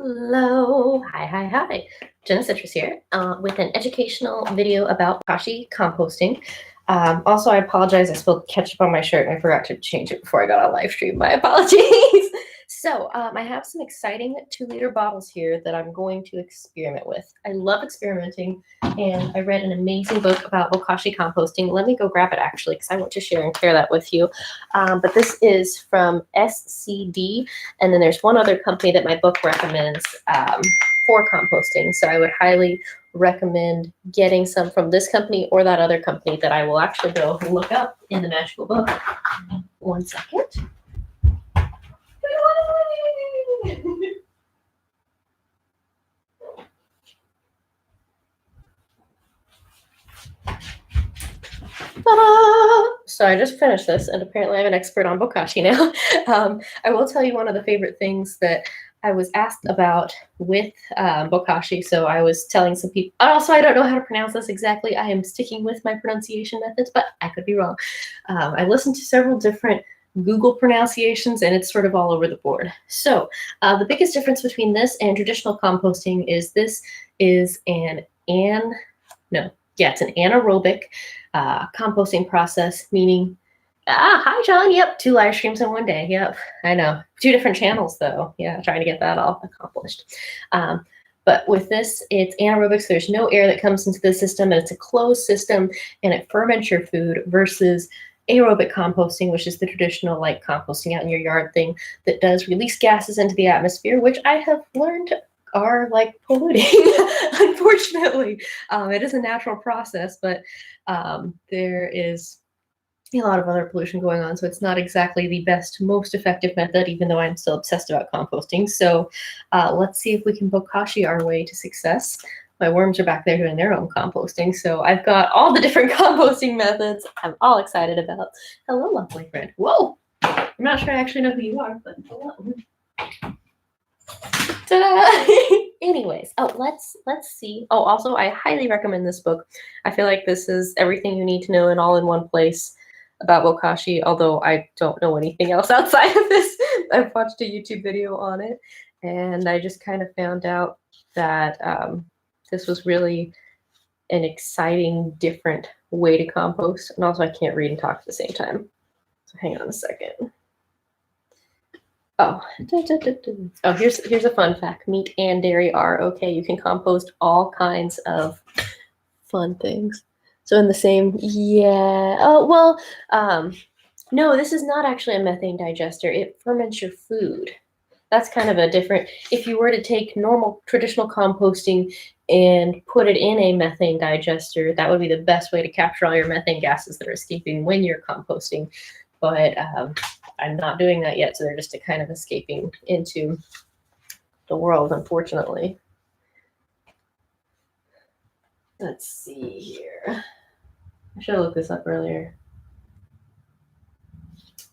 Hello. Hi. Jenna Citrus here with an educational video about Bokashi composting. Also, I apologize. I spilled ketchup on my shirt and I forgot to change it before I got on live stream. My apologies. So I have some exciting 2-liter bottles here that I'm going to experiment with. I love experimenting, and I read an amazing book about Bokashi composting. Let me go grab it actually because I want to share and share that with you. But this is from SCD, and then there's one other company that my book recommends for composting. So I would highly recommend getting some from this company or that other company that I will actually go look up in the magical book. 1 second. So I just finished this, and apparently I'm an expert on Bokashi now. I will tell you one of the favorite things that I was asked about with Bokashi. So I was telling some people, also I don't know how to pronounce this exactly. I am sticking with my pronunciation methods, but I could be wrong. I listened to several different Google pronunciations, and it's sort of all over the board. So the biggest difference between this and traditional composting is this is it's an anaerobic composting process, meaning, hi, John. Yep, 2 live streams in one day. Yep, I know. 2 different channels, though. Yeah, trying to get that all accomplished. But with this, it's anaerobic, so there's no air that comes into the system, and it's a closed system, and it ferments your food versus aerobic composting, which is the traditional, like, composting out in your yard thing that does release gases into the atmosphere, which I have learned are like polluting, unfortunately. It is a natural process, but there is a lot of other pollution going on, so it's not exactly the best, most effective method, even though I'm still obsessed about composting. So let's see if we can Bokashi our way to success. My worms are back there doing their own composting, so I've got all the different composting methods I'm all excited about. Hello, lovely friend. Whoa! I'm not sure I actually know who you are, but hello. Ta-da! Anyways, let's see. Oh, also, I highly recommend this book. I feel like this is everything you need to know and all in one place about Bokashi, although I don't know anything else outside of this. I've watched a YouTube video on it, and I just kind of found out that this was really an exciting, different way to compost. And also, I can't read and talk at the same time. So hang on a second. Oh, here's a fun fact. Meat and dairy are okay. You can compost all kinds of fun things. So in the same, no, this is not actually a methane digester. It ferments your food. That's kind of a different, if you were to take normal traditional composting and put it in a methane digester, that would be the best way to capture all your methane gases that are escaping when you're composting. But I'm not doing that yet, so they're just kind of escaping into the world, unfortunately. Let's see here. I should have looked this up earlier.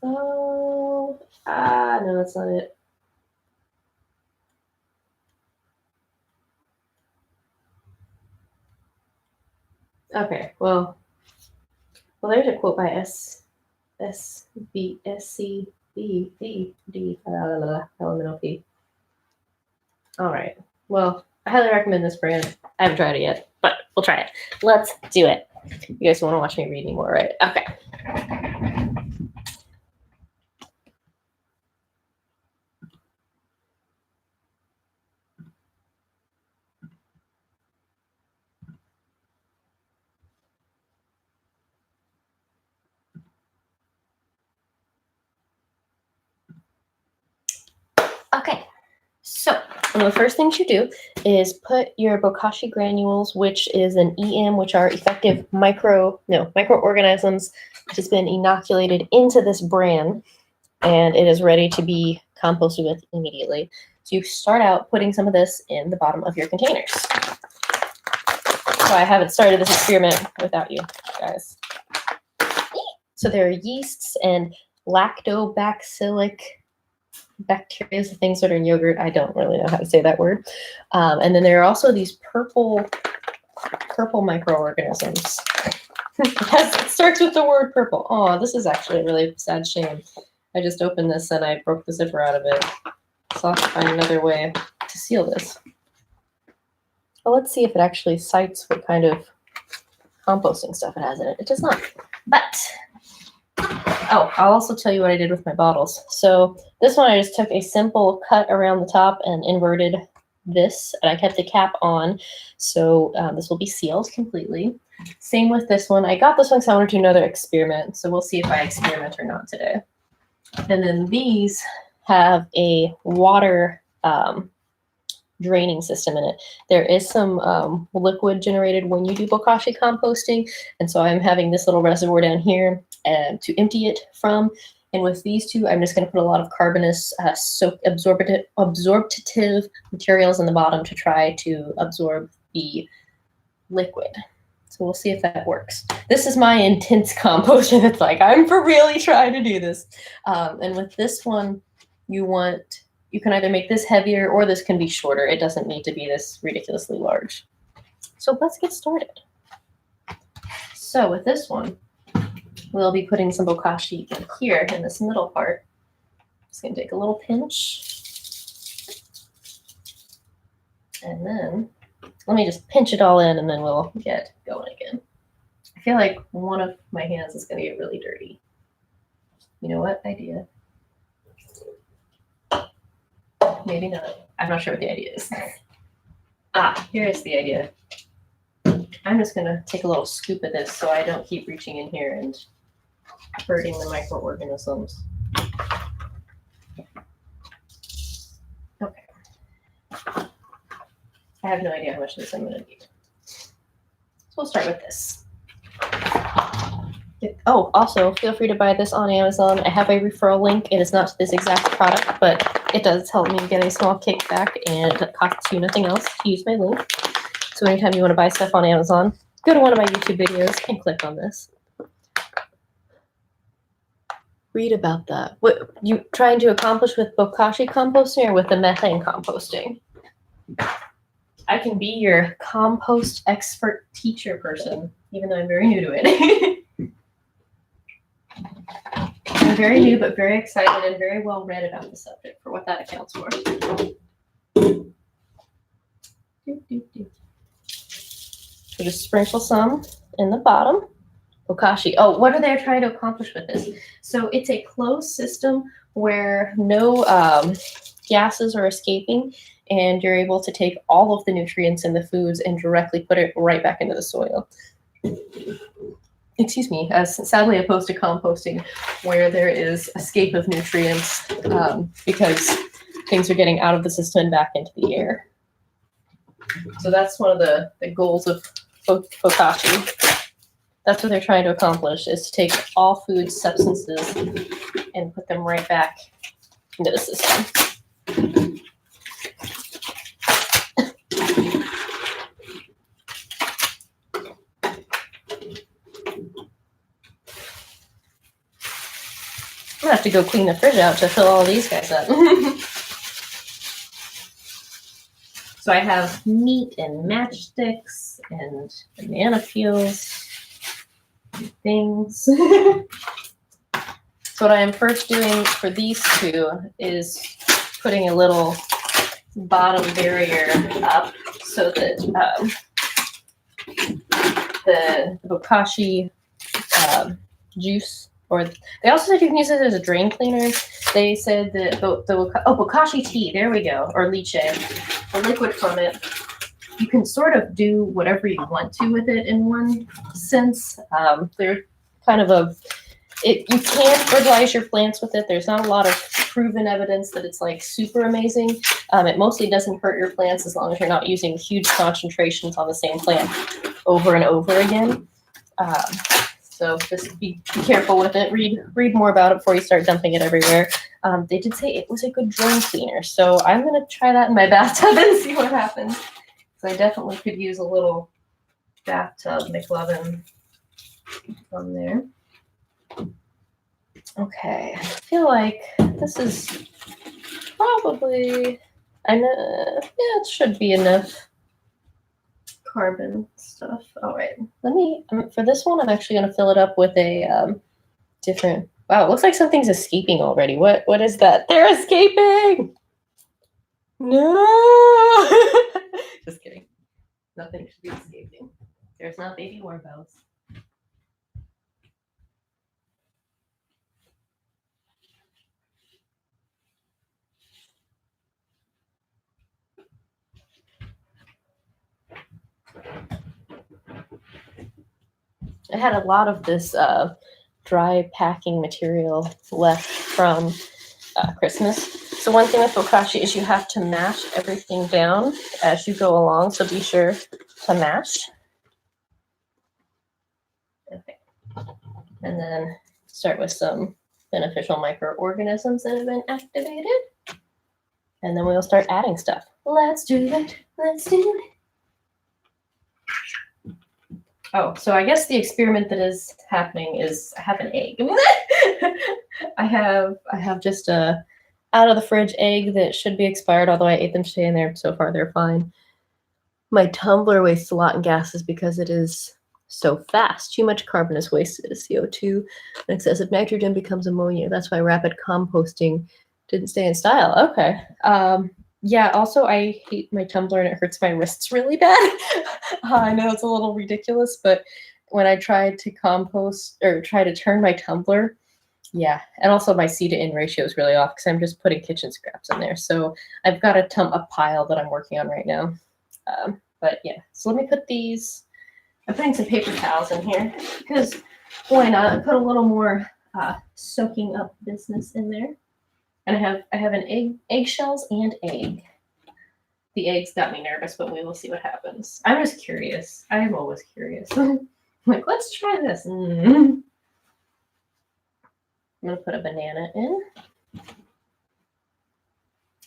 Oh, no, that's not it. Okay, well, there's a quote by Elemental P. All right. Well, I highly recommend this brand. I haven't tried it yet, but we'll try it. Let's do it. You guys don't want to watch me read anymore, right? Okay. Okay, so one of the first things you do is put your Bokashi granules, which is an EM, which are effective microorganisms, which has been inoculated into this bran, and it is ready to be composted with immediately. So you start out putting some of this in the bottom of your containers. So I haven't started this experiment without you guys. So there are yeasts and lactobacillic bacteria, the things that are in yogurt. I don't really know how to say that word. And then there are also these purple microorganisms. It starts with the word purple. Oh, this is actually a really sad shame. I just opened this and I broke the zipper out of it. So I'll have to find another way to to seal this. Well, let's see if it actually cites what kind of composting stuff it has in it. It does not. But, oh, I'll also tell you what I did with my bottles. So this one, I just took a simple cut around the top and inverted this, and I kept the cap on. So this will be sealed completely. Same with this one. I got this one because I wanted to do another experiment. So we'll see if I experiment or not today. And then these have a water draining system in it. There is some liquid generated when you do Bokashi composting, and so I'm having this little reservoir down here to empty it from. And with these two, I'm just going to put a lot of carbonous absorptive materials in the bottom to try to absorb the liquid. So we'll see if that works. This is my intense composting. It's like, I'm for really trying to do this. And with this one, you can either make this heavier or this can be shorter. It doesn't need to be this ridiculously large. So let's get started. So with this one, we'll be putting some Bokashi in here in this middle part. Just gonna take a little pinch. And then let me just pinch it all in and then we'll get going again. I feel like one of my hands is gonna get really dirty. You know what? Idea. Maybe not. I'm not sure what the idea is. Here is the idea. I'm just gonna take a little scoop of this so I don't keep reaching in here and hurting the microorganisms. Okay. I have no idea how much of this I'm gonna need. So we'll start with this. Oh, also feel free to buy this on Amazon. I have a referral link. It is not this exact product, but it does help me get a small kickback, and it costs you nothing else to use my link. So anytime you want to buy stuff on Amazon, go to one of my YouTube videos and click on this. Read about that. What you trying to accomplish with Bokashi composting or with the methane composting? I can be your compost expert teacher person, even though I'm very new to it. I'm very new, but very excited and very well read about the subject for what that accounts for. So just sprinkle some in the bottom. Bokashi. Oh, what are they trying to accomplish with this? So it's a closed system where no gases are escaping, and you're able to take all of the nutrients in the foods and directly put it right back into the soil. Excuse me, as sadly opposed to composting where there is escape of nutrients because things are getting out of the system and back into the air. So that's one of the goals of Bokashi. That's what they're trying to accomplish, is to take all food substances and put them right back into the system. I'm gonna have to go clean the fridge out to fill all these guys up. So I have meat and matchsticks and banana peels and things. So what I am first doing for these two is putting a little bottom barrier up so that the Bokashi juice, or they also said you can use it as a drain cleaner. They said that Bokashi tea, there we go, or lychee, the liquid from it, you can sort of do whatever you want to with it in one sense. They're kind of you can fertilize your plants with it. There's not a lot of proven evidence that it's like super amazing. It mostly doesn't hurt your plants as long as you're not using huge concentrations on the same plant over and over again. So just be careful with it. Read more about it before you start dumping it everywhere. They did say it was a good drain cleaner, so I'm gonna try that in my bathtub and see what happens. So I definitely could use a little bathtub McLovin on there. Okay, I feel like this is probably, yeah, it should be enough carbon stuff. All right, let me, for this one, I'm actually going to fill it up with a different, wow, it looks like something's escaping already. What is that? They're escaping! No! Just kidding. Nothing should be escaping. There's not baby Warbells. I had a lot of this dry packing material left from Christmas. So one thing with Bokashi is you have to mash everything down as you go along. So be sure to mash. Okay. And then start with some beneficial microorganisms that have been activated. And then we'll start adding stuff. Let's do it. Let's do it. Oh, so I guess the experiment that is happening is I have an egg. I have just a out of the fridge egg that should be expired, although I ate them today and so far they're fine. My tumbler wastes a lot in gases because it is so fast. Too much carbon is wasted as CO2, and excessive nitrogen becomes ammonia. That's why rapid composting didn't stay in style. Okay. Yeah, also I hate my tumbler and it hurts my wrists really bad. I know it's a little ridiculous, but when I tried to compost or try to turn my tumbler, yeah, and also my C to N ratio is really off because I'm just putting kitchen scraps in there. So I've got a pile that I'm working on right now. But yeah, so let me put these. I'm putting some paper towels in here because why not? I put a little more soaking up business in there. And I have an eggshells and egg. The eggs got me nervous, but we will see what happens. I'm just curious. I am always curious. I'm like, let's try this. I'm gonna put a banana in.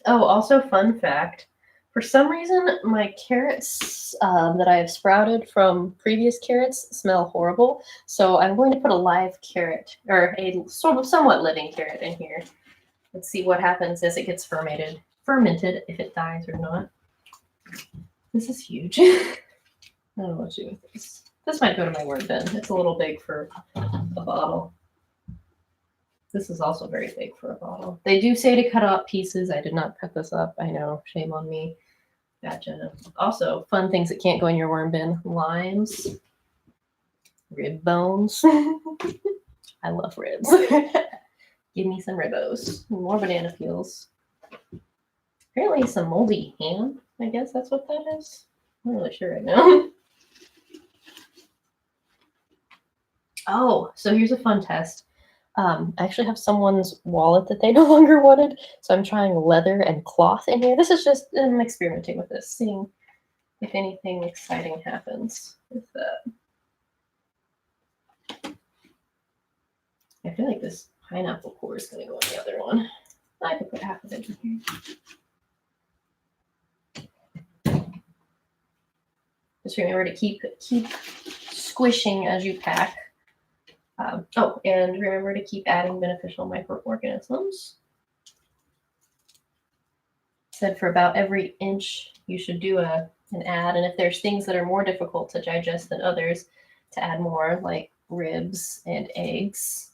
Oh, also fun fact. For some reason, my carrots that I have sprouted from previous carrots smell horrible. So I'm going to put a live carrot, or a sort of somewhat living carrot in here. Let's see what happens as it gets fermented, if it dies or not. This is huge. I don't know what to do with this. This might go to my worm bin. It's a little big for a bottle. This is also very big for a bottle. They do say to cut out pieces. I did not cut this up. I know, shame on me. Gotcha. Also, fun things that can't go in your worm bin. Limes, rib bones. I love ribs. Give me some ribbos. More banana peels. Apparently some moldy ham. I guess that's what that is. I'm not really sure right now. Oh, so here's a fun test. I actually have someone's wallet that they no longer wanted, so I'm trying leather and cloth in here. This is just, I'm experimenting with this, seeing if anything exciting happens with that. I feel like this pineapple core is going to go in the other one. I could put half of it in here. Just remember to keep squishing as you pack. Oh, and remember to keep adding beneficial microorganisms. Said for about every inch you should do an add, and if there's things that are more difficult to digest than others, to add more, like ribs and eggs.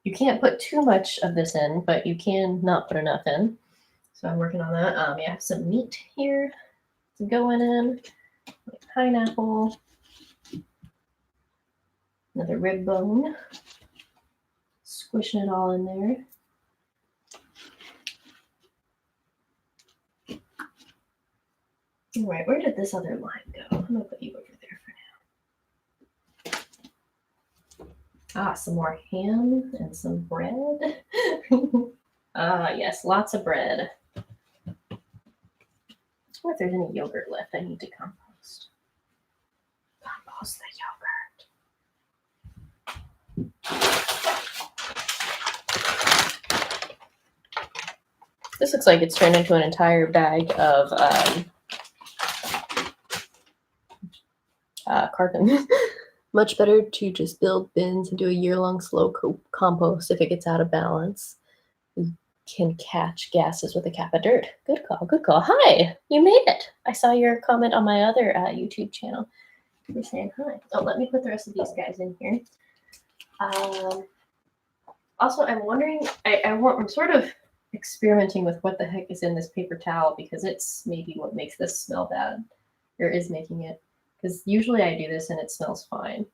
You can't put too much of this in, but you can not put enough in. So I'm working on that. I have some meat here to go in, like pineapple, another rib bone, squishing it all in there. All right, where did this other line go? I'm gonna put you over there for now. Some more ham and some bread. Yes, lots of bread. I wonder if there's any yogurt left I need to compost. Compost the yogurt. This looks like it's turned into an entire bag of carbon. Much better to just build bins and do a year-long slow compost if it gets out of balance. You can catch gases with a cap of dirt. Good call, good call. Hi, you made it. I saw your comment on my other YouTube channel. You're saying hi. Oh, let me put the rest of these guys in here. Also, I'm wondering, I'm sort of experimenting with what the heck is in this paper towel because it's maybe what makes this smell bad, or is making it. Because usually I do this and it smells fine.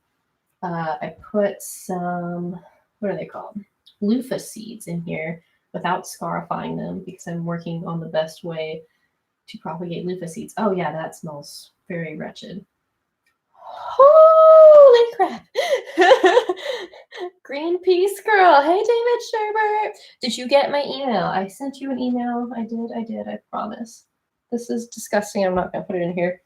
I put some, what are they called? Loofah seeds in here without scarifying them because I'm working on the best way to propagate loofah seeds. Oh yeah, that smells very wretched. Holy crap! Greenpeace girl. Hey, David Sherbert. Did you get my email? I sent you an email. I did. I promise. This is disgusting. I'm not going to put it in here.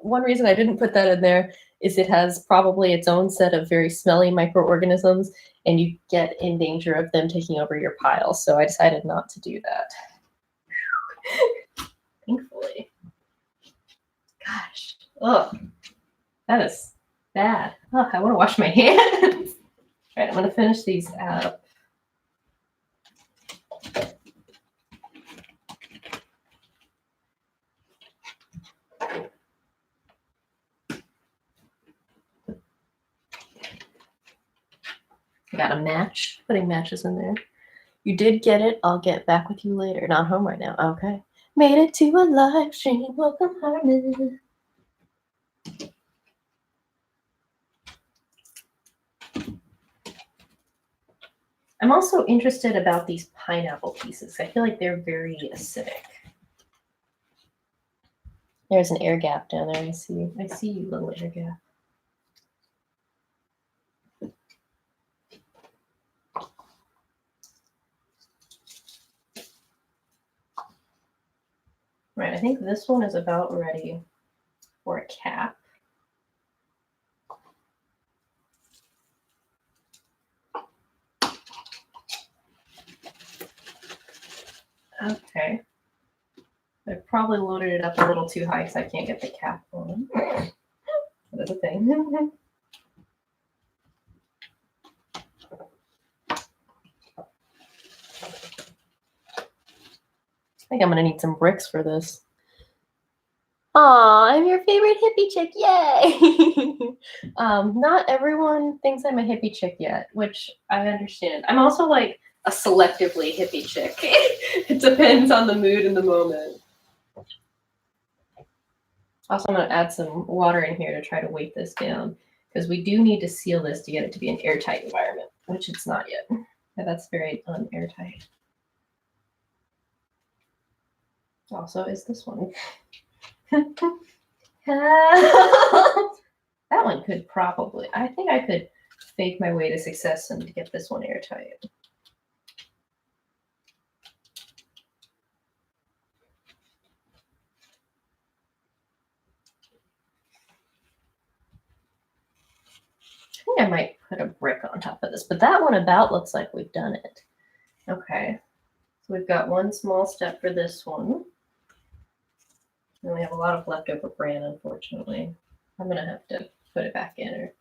One reason I didn't put that in there is it has probably its own set of very smelly microorganisms, and you get in danger of them taking over your pile. So I decided not to do that. Thankfully. Gosh. Ugh. That is bad. Oh, I want to wash my hands. All right, I'm going to finish these up. I got a match. Putting matches in there. You did get it. I'll get back with you later. Not home right now. Okay. Made it to a live stream. Welcome, Harmon. I'm also interested about these pineapple pieces. I feel like they're very acidic. There's an air gap down there. I see you, little air gap. Right, I think this one is about ready for a cap. Okay. I probably loaded it up a little too high because I can't get the cap on. That's a thing. I think I'm gonna need some bricks for this. Aw, I'm your favorite hippie chick, yay! Not everyone thinks I'm a hippie chick yet, which I understand. I'm also like a selectively hippie chick. It depends on the mood and the moment. Also, I'm gonna add some water in here to try to weight this down because we do need to seal this to get it to be an airtight environment, which it's not yet. Yeah, that's very unairtight. Also, is this one. That one could probably, I think I could fake my way to success and get this one airtight. I think I might put a brick on top of this, but that one about looks like we've done it. Okay, so we've got one small step for this one. And we have a lot of leftover bran, unfortunately. I'm gonna have to put it back in or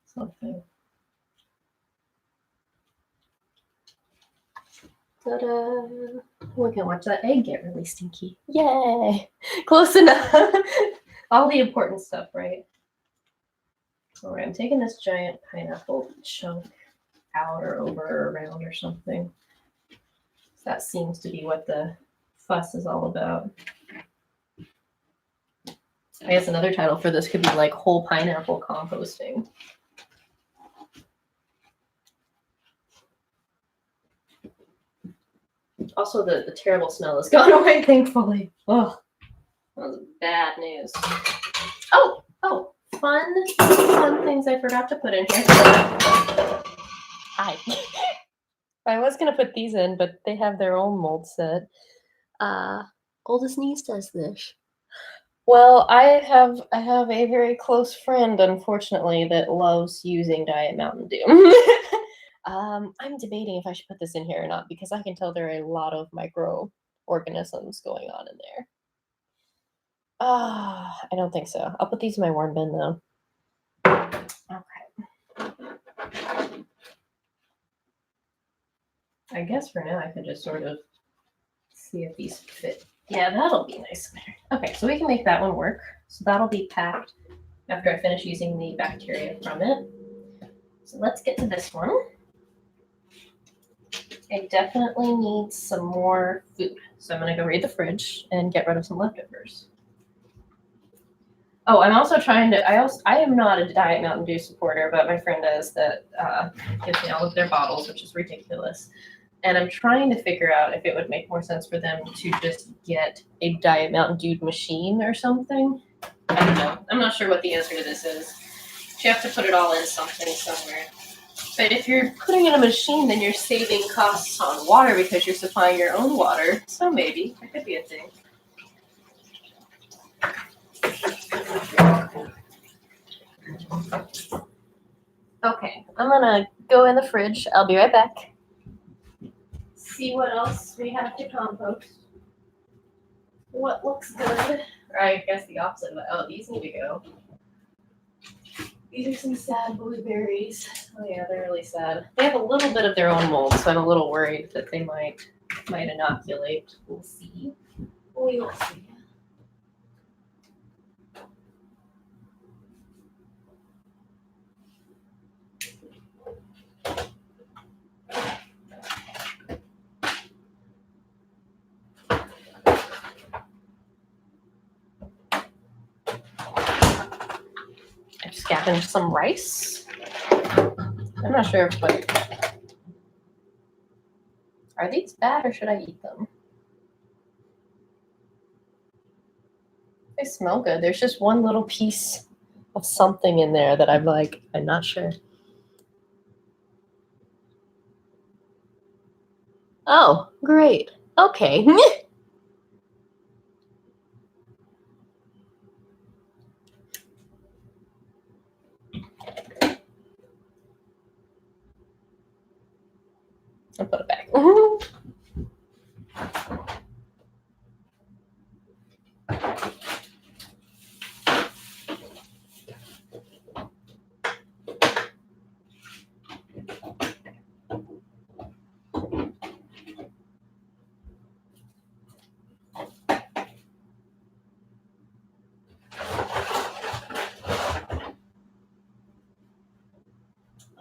something. Ta-da! We can watch that egg get really stinky. Yay! Close enough. All the important stuff, right? All right, I'm taking this giant pineapple chunk out or over or around or something. That seems to be what the fuss is all about. I guess another title for this could be like whole pineapple composting. Also, the terrible smell has gone away, thankfully. Oh, that was bad news. Oh, fun things I forgot to put in here. I was gonna put these in, but they have their own mold set. Oldest niece does this. Well, I have a very close friend, unfortunately, that loves using Diet Mountain Dew. I'm debating if I should put this in here or not because I can tell there are a lot of microorganisms going on in there. I don't think so. I'll put these in my worm bin though. Okay. I guess for now I could just sort of see if these fit. Yeah, that'll be nice. Okay, so we can make that one work. So that'll be packed after I finish using the bacteria from it. So let's get to this one. I definitely need some more food. So I'm gonna go raid the fridge and get rid of some leftovers. Oh, I'm also trying to, I am not a Diet Mountain Dew supporter, but my friend is that gives me all of their bottles, which is ridiculous. And I'm trying to figure out if it would make more sense for them to just get a Diet Mountain Dew machine or something. I don't know. I'm not sure what the answer to this is. You have to put it all in something somewhere. But if you're putting in a machine, then you're saving costs on water because you're supplying your own water. So maybe that could be a thing. Okay, I'm gonna go in the fridge. I'll be right back. See what else we have to compost. What looks good? Or I guess the opposite of that. Oh, these need to go. These are some sad blueberries. Oh yeah, they're really sad. They have a little bit of their own mold, so I'm a little worried that they might inoculate. We'll see. We will see. I've scavenged some rice. I'm not sure if are these bad or should I eat them? They smell good. There's just one little piece of something in there that I'm not sure. Oh, great. Okay. I'll put it back.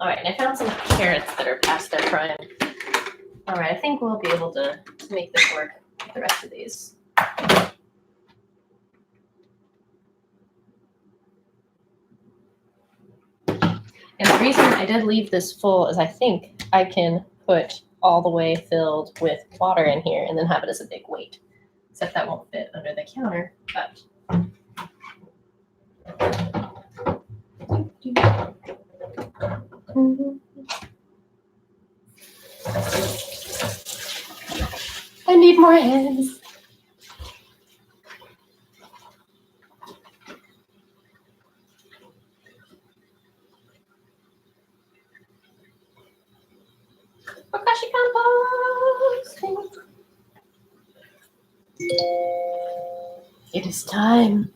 All right, and I found some carrots that are past their prime. All right, I think we'll be able to make this work with the rest of these. And the reason I did leave this full is I think I can put all the way filled with water in here and then have it as a big weight. Except that won't fit under the counter, but. I need more hands. Bokashi compost. It is time.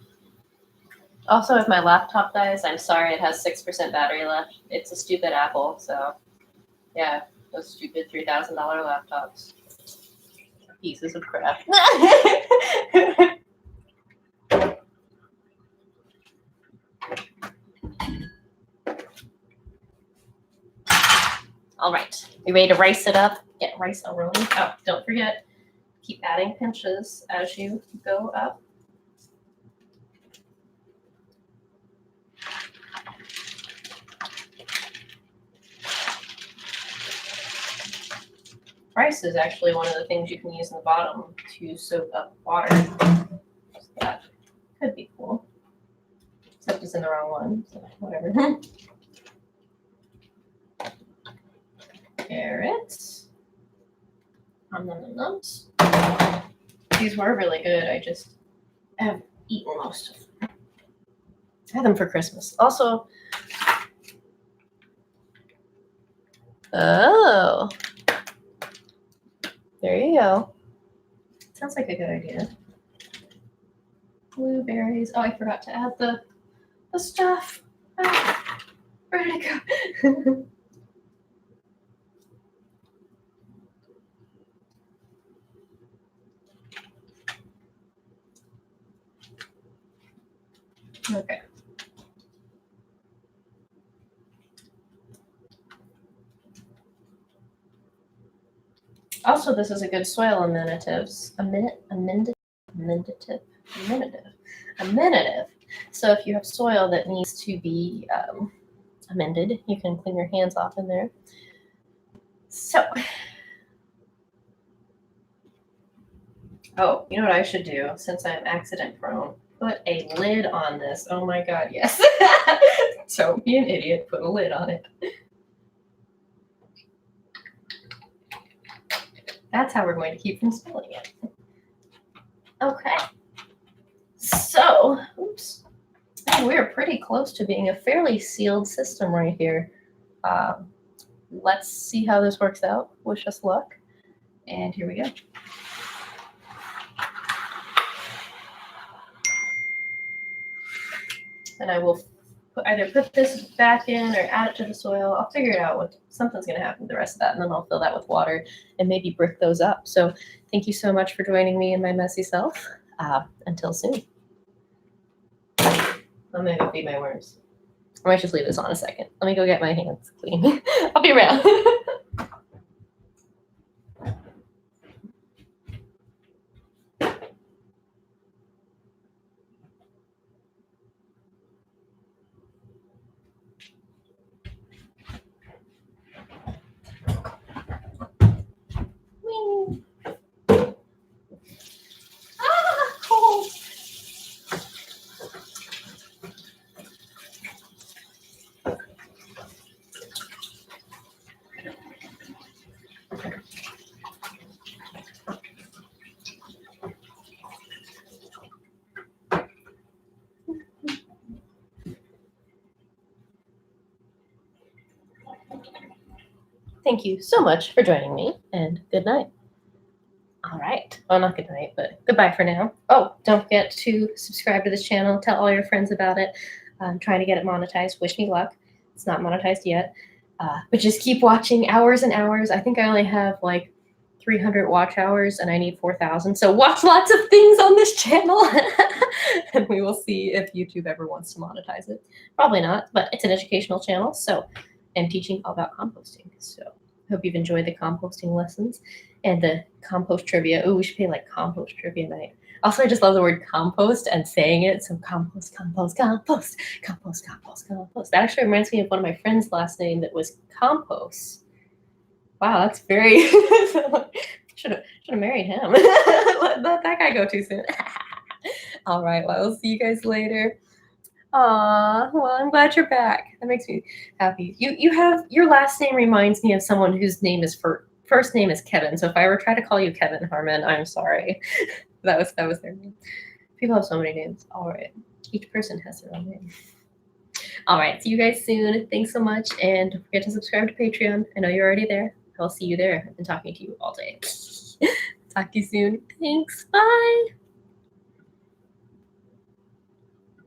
Also, if my laptop dies, I'm sorry, it has 6% battery left. It's a stupid Apple, so yeah, those stupid $3,000 laptops. Pieces of crap. All right, you ready to rice it up? Get rice rolling. Oh, don't forget, keep adding pinches as you go up. Rice is actually one of the things you can use in the bottom to soak up water. So that could be cool. Except it's in the wrong one, so whatever. Carrots. Nums. These were really good. I just have eaten most of them. I had them for Christmas. Also, oh, there you go. Sounds like a good idea. Blueberries. Oh, I forgot to add the stuff. Ah, where did it go? Okay. Also, this is a good soil amenitive. So if you have soil that needs to be amended, you can clean your hands off in there. So, oh, you know what I should do since I'm accident prone? Put a lid on this. Oh my god, yes. Don't be an idiot. Put a lid on it. That's how we're going to keep from spilling it. Okay. So, oops. We're pretty close to being a fairly sealed system right here. Let's see how this works out. Wish us luck. And here we go. And I will either put this back in or add it to the soil. I'll figure it out. Something's going to happen to the rest of that, and then I'll fill that with water and maybe brick those up. So thank you so much for joining me in my messy self. Until soon. I'm going to go feed my worms. I might just leave this on a second. Let me go get my hands clean. I'll be around. Cold. Thank you so much for joining me, and good night. All right. Well, not good night, but goodbye for now. Oh, don't forget to subscribe to this channel. Tell all your friends about it. I'm trying to get it monetized. Wish me luck. It's not monetized yet. But just keep watching hours and hours. I think I only have like 300 watch hours and I need 4,000. So watch lots of things on this channel and we will see if YouTube ever wants to monetize it. Probably not, but it's an educational channel. So I'm teaching all about composting. So hope you've enjoyed the composting lessons and the compost trivia. Oh, we should pay like compost trivia night. Also, I just love the word compost and saying it. So compost, compost, compost, compost, compost, compost. That actually reminds me of one of my friends' last name that was Compost. Wow, that's very, should have married him. Let that guy go too soon. All right, well, I'll see you guys later. Aw, well, I'm glad you're back. That makes me happy. You have, your last name reminds me of someone whose name is first name is Kevin. So if I ever try to call you Kevin Harmon, I'm sorry. That was their name. People have so many names. All right. Each person has their own name. All right. See you guys soon. Thanks so much. And don't forget to subscribe to Patreon. I know you're already there. I'll see you there. I've been talking to you all day. Talk to you soon. Thanks. Bye.